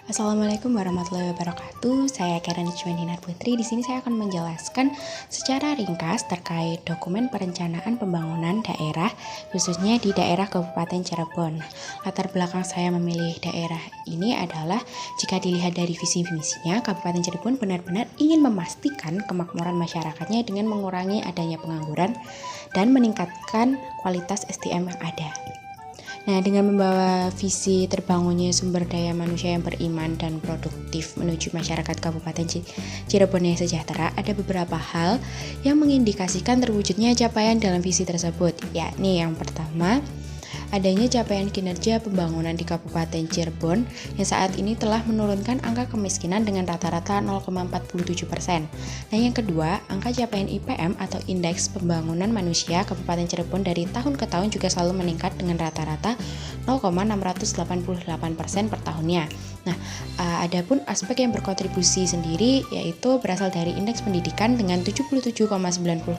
Assalamualaikum warahmatullahi wabarakatuh. Saya Karen Dinar Putri. Di sini saya akan menjelaskan secara ringkas terkait dokumen perencanaan pembangunan daerah, khususnya di daerah Kabupaten Cirebon. Latar belakang saya memilih daerah ini adalah jika dilihat dari visi misinya, Kabupaten Cirebon benar-benar ingin memastikan kemakmuran masyarakatnya dengan mengurangi adanya pengangguran dan meningkatkan kualitas SDM yang ada. Nah, dengan membawa visi terbangunnya sumber daya manusia yang beriman dan produktif menuju masyarakat Kabupaten Cirebon yang sejahtera, ada beberapa hal yang mengindikasikan terwujudnya capaian dalam visi tersebut, yakni yang pertama, adanya capaian kinerja pembangunan di Kabupaten Cirebon yang saat ini telah menurunkan angka kemiskinan dengan rata-rata 0,47%. Nah, yang kedua, angka capaian IPM atau Indeks Pembangunan Manusia Kabupaten Cirebon dari tahun ke tahun juga selalu meningkat dengan rata-rata 0,688% per tahunnya. Nah, adapun aspek yang berkontribusi sendiri yaitu berasal dari indeks pendidikan dengan 77,90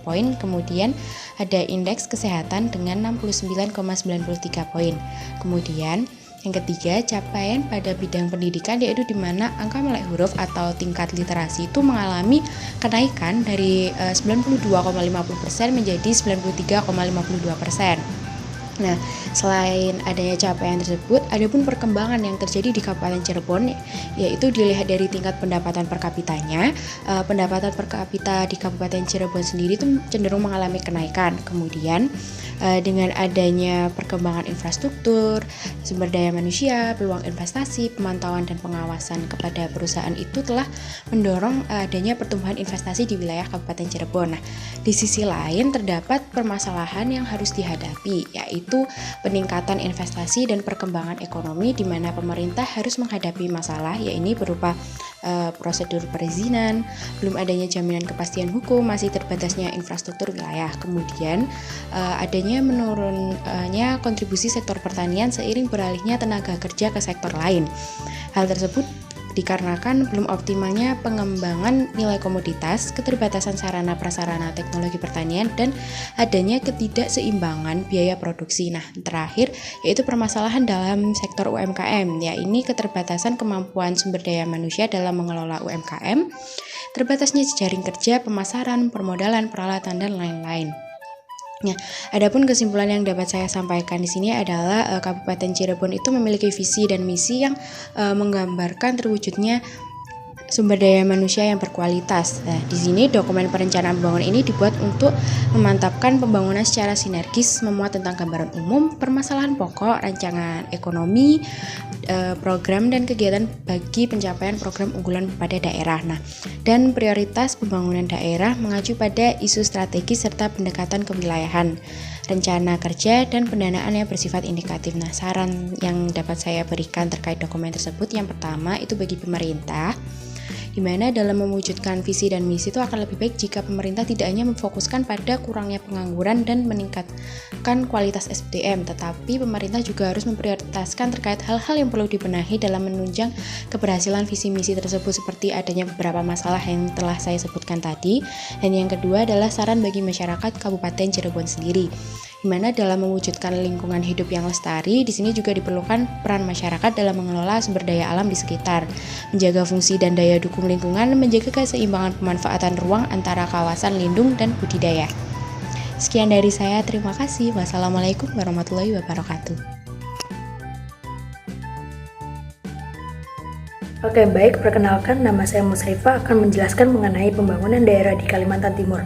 poin, kemudian ada indeks kesehatan dengan 69,93 poin. Kemudian yang ketiga, capaian pada bidang pendidikan yaitu di mana angka melek huruf atau tingkat literasi itu mengalami kenaikan dari 92,50% menjadi 93,52%. Nah, selain adanya capaian tersebut, ada pun perkembangan yang terjadi di Kabupaten Cirebon, yaitu dilihat dari tingkat pendapatan per kapitanya. Pendapatan per kapita di Kabupaten Cirebon sendiri itu cenderung mengalami kenaikan. Kemudian, dengan adanya perkembangan infrastruktur, sumber daya manusia, peluang investasi, pemantauan dan pengawasan kepada perusahaan itu telah mendorong adanya pertumbuhan investasi di wilayah Kabupaten Cirebon. Nah, di sisi lain terdapat permasalahan yang harus dihadapi, yaitu peningkatan investasi dan perkembangan ekonomi di mana pemerintah harus menghadapi masalah, yaitu berupa prosedur perizinan, belum adanya jaminan kepastian hukum, masih terbatasnya infrastruktur wilayah, kemudian adanya menurunnya kontribusi sektor pertanian seiring beralihnya tenaga kerja ke sektor lain. Hal tersebut dikarenakan belum optimalnya pengembangan nilai komoditas, keterbatasan sarana prasarana teknologi pertanian, dan adanya ketidakseimbangan biaya produksi. Nah, terakhir yaitu permasalahan dalam sektor UMKM, yaitu keterbatasan kemampuan sumber daya manusia dalam mengelola UMKM, terbatasnya jejaring kerja, pemasaran, permodalan, peralatan, dan lain-lain. Nah, adapun kesimpulan yang dapat saya sampaikan di sini adalah Kabupaten Cirebon itu memiliki visi dan misi yang menggambarkan terwujudnya sumber daya manusia yang berkualitas. Nah, di sini dokumen perencanaan pembangunan ini dibuat untuk memantapkan pembangunan secara sinergis, memuat tentang gambaran umum, permasalahan pokok, rancangan ekonomi, program dan kegiatan bagi pencapaian program unggulan pada daerah. Nah, dan prioritas pembangunan daerah mengacu pada isu strategis serta pendekatan kewilayahan, rencana kerja dan pendanaan yang bersifat indikatif. Nah, saran yang dapat saya berikan terkait dokumen tersebut, yang pertama itu bagi pemerintah, di mana dalam mewujudkan visi dan misi itu akan lebih baik jika pemerintah tidak hanya memfokuskan pada kurangnya pengangguran dan meningkatkan kualitas SDM, tetapi pemerintah juga harus memprioritaskan terkait hal-hal yang perlu dibenahi dalam menunjang keberhasilan visi misi tersebut, seperti adanya beberapa masalah yang telah saya sebutkan tadi. Dan yang kedua adalah saran bagi masyarakat Kabupaten Cirebon sendiri, di mana dalam mewujudkan lingkungan hidup yang lestari, di sini juga diperlukan peran masyarakat dalam mengelola sumber daya alam di sekitar, menjaga fungsi dan daya dukung lingkungan, menjaga keseimbangan pemanfaatan ruang antara kawasan lindung dan budidaya. Sekian dari saya, terima kasih. Wassalamualaikum warahmatullahi wabarakatuh. Oke, baik, perkenalkan, nama saya Musrifah akan menjelaskan mengenai pembangunan daerah di Kalimantan Timur.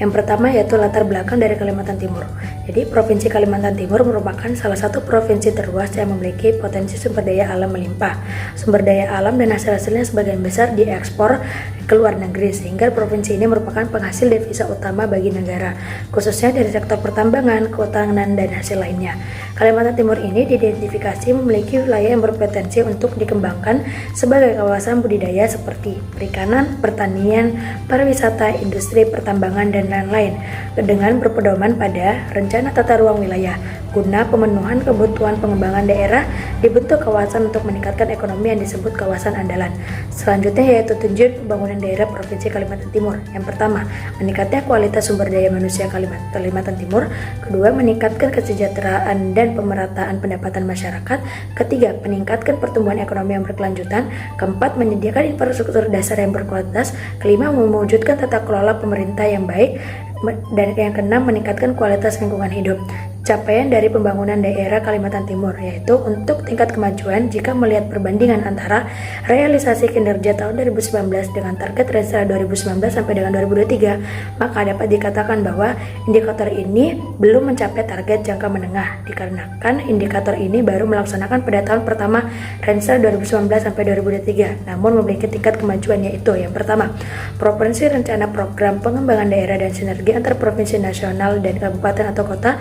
Yang pertama yaitu latar belakang dari Kalimantan Timur. Jadi, Provinsi Kalimantan Timur merupakan salah satu provinsi terluas yang memiliki potensi sumber daya alam melimpah. Sumber daya alam dan hasil-hasilnya sebagian besar diekspor ke luar negeri, sehingga provinsi ini merupakan penghasil devisa utama bagi negara, khususnya dari sektor pertambangan, kehutanan, dan hasil lainnya. Kalimantan Timur ini diidentifikasi memiliki wilayah yang berpotensi untuk dikembangkan sebagai kawasan budidaya seperti perikanan, pertanian, pariwisata, industri pertambangan, dan dan lain-lain dengan berpedoman pada rencana tata ruang wilayah guna pemenuhan kebutuhan pengembangan daerah dibentuk kawasan untuk meningkatkan ekonomi yang disebut kawasan andalan. Selanjutnya yaitu tujuan pembangunan daerah Provinsi Kalimantan Timur. Yang pertama, meningkatnya kualitas sumber daya manusia Kalimantan Timur. Kedua, meningkatkan kesejahteraan dan pemerataan pendapatan masyarakat. Ketiga, meningkatkan pertumbuhan ekonomi yang berkelanjutan. Keempat, menyediakan infrastruktur dasar yang berkualitas. Kelima, mewujudkan tata kelola pemerintah yang baik. Dan yang keenam, meningkatkan kualitas lingkungan hidup. Capaian dari pembangunan daerah Kalimantan Timur yaitu untuk tingkat kemajuan jika melihat perbandingan antara realisasi kinerja tahun 2019 dengan target Renstra 2019 sampai dengan 2023, maka dapat dikatakan bahwa indikator ini belum mencapai target jangka menengah dikarenakan indikator ini baru melaksanakan pada tahun pertama Renstra 2019 sampai 2023, namun memiliki tingkat kemajuan yaitu yang pertama, provinsi rencana program pengembangan daerah dan sinergi antar provinsi nasional dan kabupaten atau kota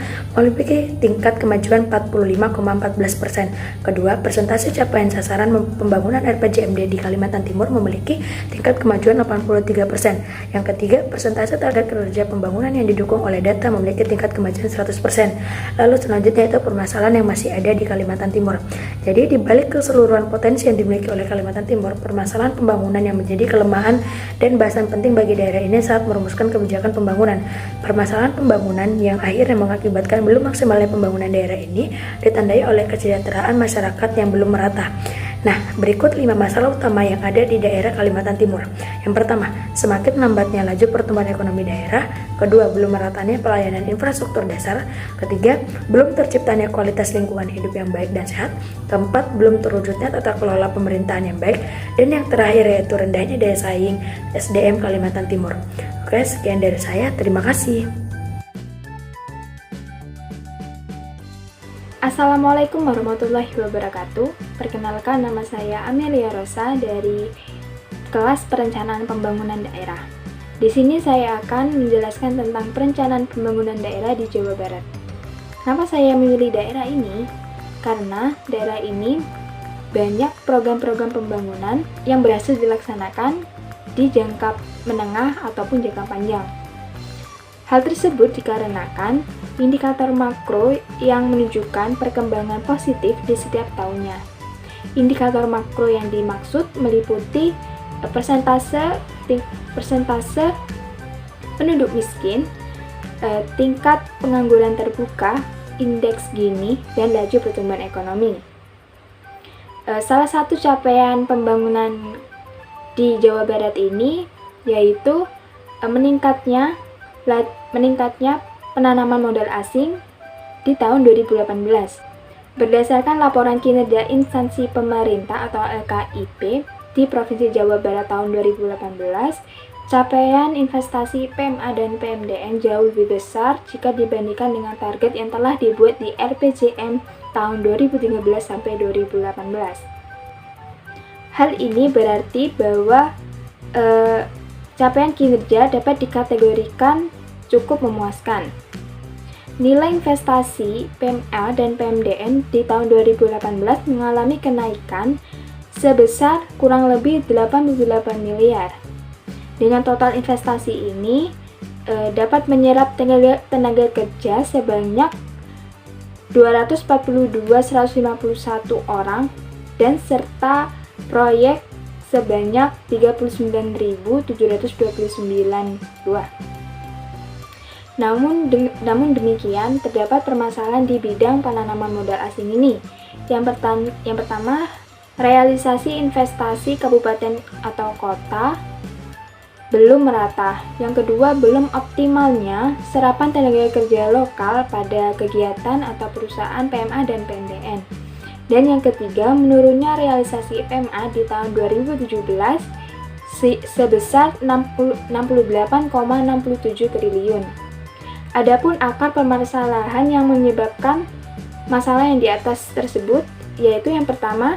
memiliki tingkat kemajuan 45,14%. Kedua, persentase capaian sasaran pembangunan RPJMD di Kalimantan Timur memiliki tingkat kemajuan 83%. Yang ketiga, persentase target kerja pembangunan yang didukung oleh data memiliki tingkat kemajuan 100%. Lalu selanjutnya itu permasalahan yang masih ada di Kalimantan Timur. Jadi di balik keseluruhan potensi yang dimiliki oleh Kalimantan Timur, permasalahan pembangunan yang menjadi kelemahan dan bahasan penting bagi daerah ini saat merumuskan kebijakan pembangunan. Permasalahan pembangunan yang akhirnya mengakibatkan belum maksimalnya pembangunan daerah ini ditandai oleh kesejahteraan masyarakat yang belum merata. Nah, berikut 5 masalah utama yang ada di daerah Kalimantan Timur. Yang pertama, semakin lambatnya laju pertumbuhan ekonomi daerah. Kedua, belum meratanya pelayanan infrastruktur dasar. Ketiga, belum terciptanya kualitas lingkungan hidup yang baik dan sehat. Keempat, belum terwujudnya tata kelola pemerintahan yang baik. Dan yang terakhir yaitu rendahnya daya saing SDM Kalimantan Timur. Oke, sekian dari saya. Terima kasih. Assalamualaikum warahmatullahi wabarakatuh. Perkenalkan, nama saya Amelia Rosa dari kelas Perencanaan Pembangunan Daerah. Di sini saya akan menjelaskan tentang perencanaan pembangunan daerah di Jawa Barat. Kenapa saya memilih daerah ini? Karena daerah ini banyak program-program pembangunan yang berhasil dilaksanakan di jangka menengah ataupun jangka panjang. Hal tersebut dikarenakan indikator makro yang menunjukkan perkembangan positif di setiap tahunnya. Indikator makro yang dimaksud meliputi persentase penduduk miskin, tingkat pengangguran terbuka, indeks Gini, dan laju pertumbuhan ekonomi. Salah satu capaian pembangunan di Jawa Barat ini yaitu meningkatnya penanaman modal asing di tahun 2018. Berdasarkan laporan kinerja instansi pemerintah atau LKIP di Provinsi Jawa Barat tahun 2018, capaian investasi PMA dan PMDN jauh lebih besar jika dibandingkan dengan target yang telah dibuat di RPJM tahun 2013 sampai 2018. Hal ini berarti bahwa capaian kinerja dapat dikategorikan cukup memuaskan. Nilai investasi PMA dan PMDN di tahun 2018 mengalami kenaikan sebesar kurang lebih 88 miliar. Dengan total investasi ini dapat menyerap tenaga kerja sebanyak 242.151 orang dan serta proyek sebanyak 39.729 buah. Namun demikian, terdapat permasalahan di bidang penanaman modal asing ini. Yang pertama, realisasi investasi kabupaten atau kota belum merata. Yang kedua, belum optimalnya serapan tenaga kerja lokal pada kegiatan atau perusahaan PMA dan PMDN. Dan yang ketiga, menurunnya realisasi PMA di tahun 2017 sebesar 68,67 triliun. Adapun akar permasalahan yang menyebabkan masalah yang di atas tersebut yaitu yang pertama,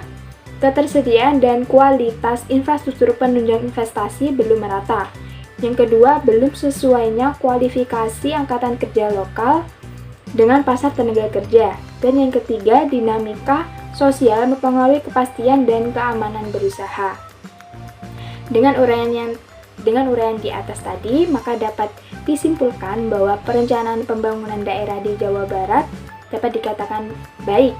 ketersediaan dan kualitas infrastruktur penunjang investasi belum merata. Yang kedua, belum sesuainya kualifikasi angkatan kerja lokal dengan pasar tenaga kerja. Dan yang ketiga, dinamika sosial mempengaruhi kepastian dan keamanan berusaha. Dengan uraian di atas tadi, maka dapat disimpulkan bahwa perencanaan pembangunan daerah di Jawa Barat dapat dikatakan baik.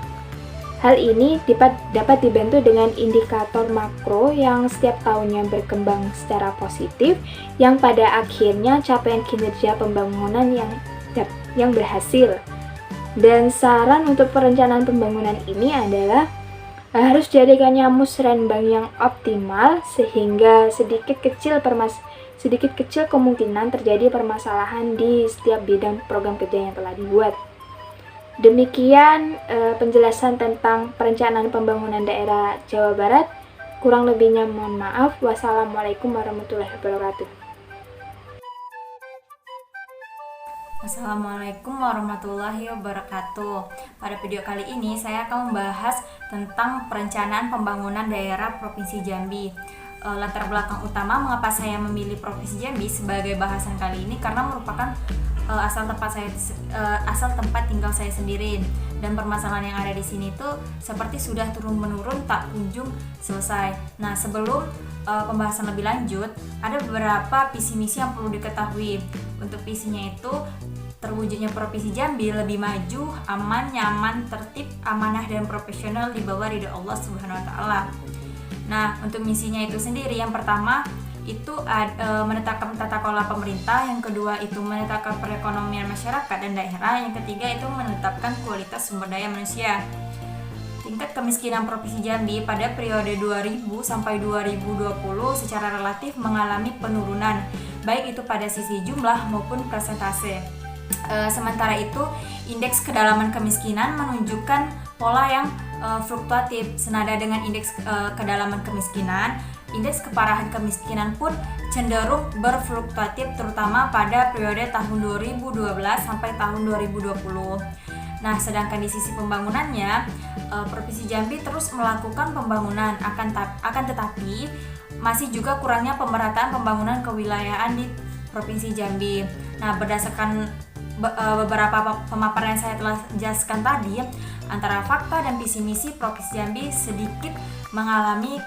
Hal ini dapat dibantu dengan indikator makro yang setiap tahunnya berkembang secara positif, yang pada akhirnya capaian kinerja pembangunan yang berhasil. Dan saran untuk perencanaan pembangunan ini adalah harus dijadikannya musrenbang yang optimal, sehingga sedikit kecil kemungkinan terjadi permasalahan di setiap bidang program kerja yang telah dibuat. Demikian penjelasan tentang perencanaan pembangunan daerah Jawa Barat. Kurang lebihnya mohon maaf. Wassalamualaikum warahmatullahi wabarakatuh. Assalamualaikum warahmatullahi wabarakatuh. Pada video kali ini saya akan membahas tentang perencanaan pembangunan daerah Provinsi Jambi. Latar belakang utama mengapa saya memilih Provinsi Jambi sebagai bahasan kali ini karena merupakan asal tempat tinggal saya sendiri, dan permasalahan yang ada di sini tuh seperti sudah turun menurun tak kunjung selesai. Nah, sebelum pembahasan lebih lanjut, ada beberapa visi misi yang perlu diketahui. Untuk visinya itu, terwujudnya Provinsi Jambi lebih maju, aman, nyaman, tertib, amanah, dan profesional di bawah ridho Allah Subhanahu wa taala. Nah, untuk misinya itu sendiri, yang pertama itu menetapkan tata kelola pemerintah, yang kedua itu menetapkan perekonomian masyarakat dan daerah, yang ketiga itu menetapkan kualitas sumber daya manusia. Tingkat kemiskinan Provinsi Jambi pada periode 2000 sampai 2020 secara relatif mengalami penurunan, baik itu pada sisi jumlah maupun persentase. Sementara itu, indeks kedalaman kemiskinan menunjukkan pola yang fluktuatif. Senada dengan indeks kedalaman kemiskinan, indeks keparahan kemiskinan pun cenderung berfluktuatif, terutama pada periode tahun 2012 sampai tahun 2020. Nah, sedangkan di sisi pembangunannya, Provinsi Jambi terus melakukan pembangunan, akan tetapi masih juga kurangnya pemerataan pembangunan kewilayahan di Provinsi Jambi. Nah, berdasarkan beberapa pemaparan yang saya telah jelaskan tadi, antara fakta dan visi misi Provinsi Jambi sedikit mengalami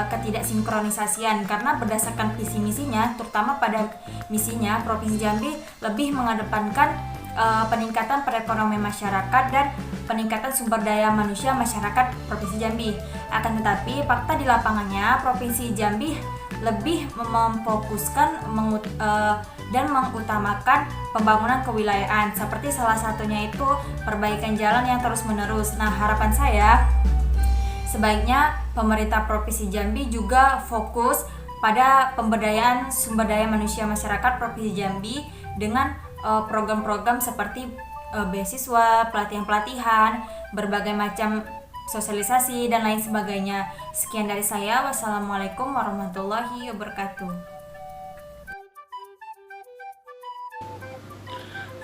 ketidaksinkronisasian, karena berdasarkan visi misinya, terutama pada misinya, Provinsi Jambi lebih mengedepankan peningkatan perekonomian masyarakat dan peningkatan sumber daya manusia masyarakat Provinsi Jambi. Akan tetapi fakta di lapangannya, Provinsi Jambi lebih memfokuskan dan mengutamakan pembangunan kewilayahan, seperti salah satunya itu perbaikan jalan yang terus-menerus. Nah, harapan saya sebaiknya pemerintah Provinsi Jambi juga fokus pada pemberdayaan sumber daya manusia masyarakat Provinsi Jambi dengan program-program seperti beasiswa, pelatihan-pelatihan, berbagai macam sosialisasi, dan lain sebagainya. Sekian dari saya. Wassalamualaikum warahmatullahi wabarakatuh.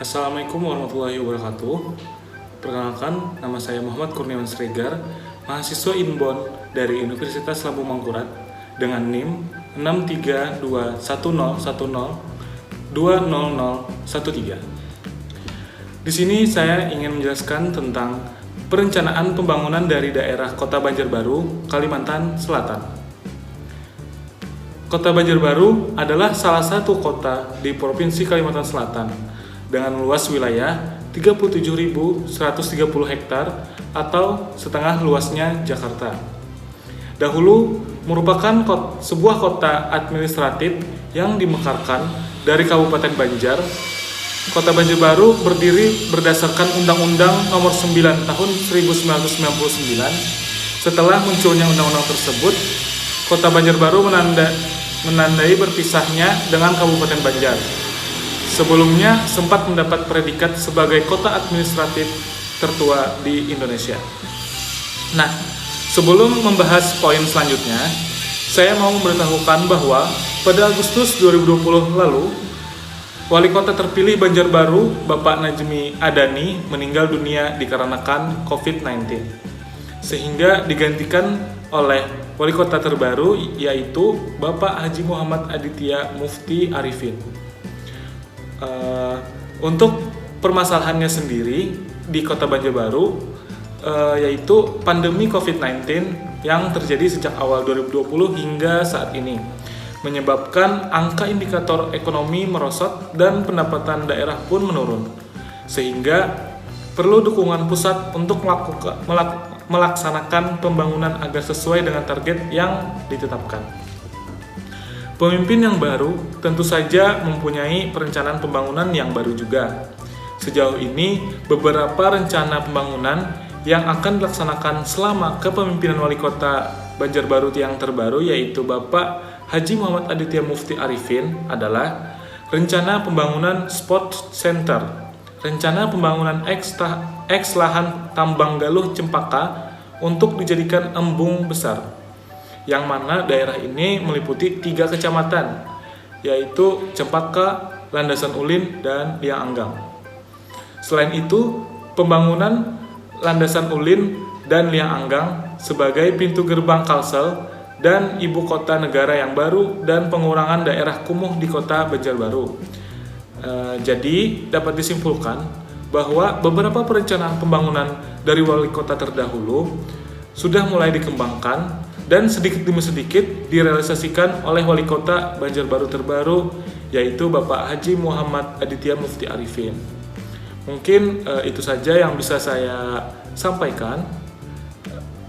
Assalamualaikum warahmatullahi wabarakatuh. Perkenalkan, nama saya Muhammad Kurniawan Sregar, mahasiswa Inbon dari Universitas Lambung Mangkurat dengan NIM 6321010200013. Di sini saya ingin menjelaskan tentang perencanaan pembangunan dari daerah Kota Banjarbaru, Kalimantan Selatan. Kota Banjarbaru adalah salah satu kota di Provinsi Kalimantan Selatan dengan luas wilayah 37.130 hektar atau setengah luasnya Jakarta. Dahulu merupakan sebuah kota administratif yang dimekarkan dari Kabupaten Banjar. Kota Banjarbaru berdiri berdasarkan Undang-Undang Nomor 9 Tahun 1999. Setelah munculnya undang-undang tersebut, Kota Banjarbaru menandai berpisahnya dengan Kabupaten Banjar. Sebelumnya sempat mendapat predikat sebagai kota administratif tertua di Indonesia. Nah, sebelum membahas poin selanjutnya, saya mau memberitahukan bahwa pada Agustus 2020 lalu, Wali Kota terpilih Banjarbaru, Bapak Najmi Adani, meninggal dunia dikarenakan COVID-19, sehingga digantikan oleh Wali Kota terbaru, yaitu Bapak Haji Muhammad Aditya Mufti Arifin. Untuk permasalahannya sendiri di Kota Banjarbaru, yaitu pandemi COVID-19 yang terjadi sejak awal 2020 hingga saat ini. menyebabkan angka indikator ekonomi merosot dan pendapatan daerah pun menurun. Sehingga perlu dukungan pusat untuk melaksanakan pembangunan agar sesuai dengan target yang ditetapkan. Pemimpin yang baru tentu saja mempunyai perencanaan pembangunan yang baru juga. Sejauh ini, beberapa rencana pembangunan yang akan dilaksanakan selama kepemimpinan Wali Kota Banjarbaru yang terbaru, yaitu Bapak Haji Muhammad Aditya Mufti Arifin, adalah rencana pembangunan Sport Center, rencana pembangunan eks lahan tambang Galuh Cempaka untuk dijadikan embung besar, yang mana daerah ini meliputi 3 kecamatan, yaitu Cempaka, Landasan Ulin, dan Liang Anggang. Selain itu, pembangunan Landasan Ulin dan Liang Anggang sebagai pintu gerbang Kalsel dan ibu kota negara yang baru dan pengurangan daerah kumuh di kota Banjarbaru. Jadi dapat disimpulkan bahwa beberapa perencanaan pembangunan dari wali kota terdahulu sudah mulai dikembangkan dan sedikit demi sedikit direalisasikan oleh wali kota Banjarbaru terbaru, yaitu Bapak Haji Muhammad Aditya Mufti Arifin. Mungkin itu saja yang bisa saya sampaikan.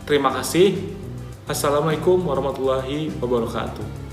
Terima kasih. Assalamualaikum warahmatullahi wabarakatuh.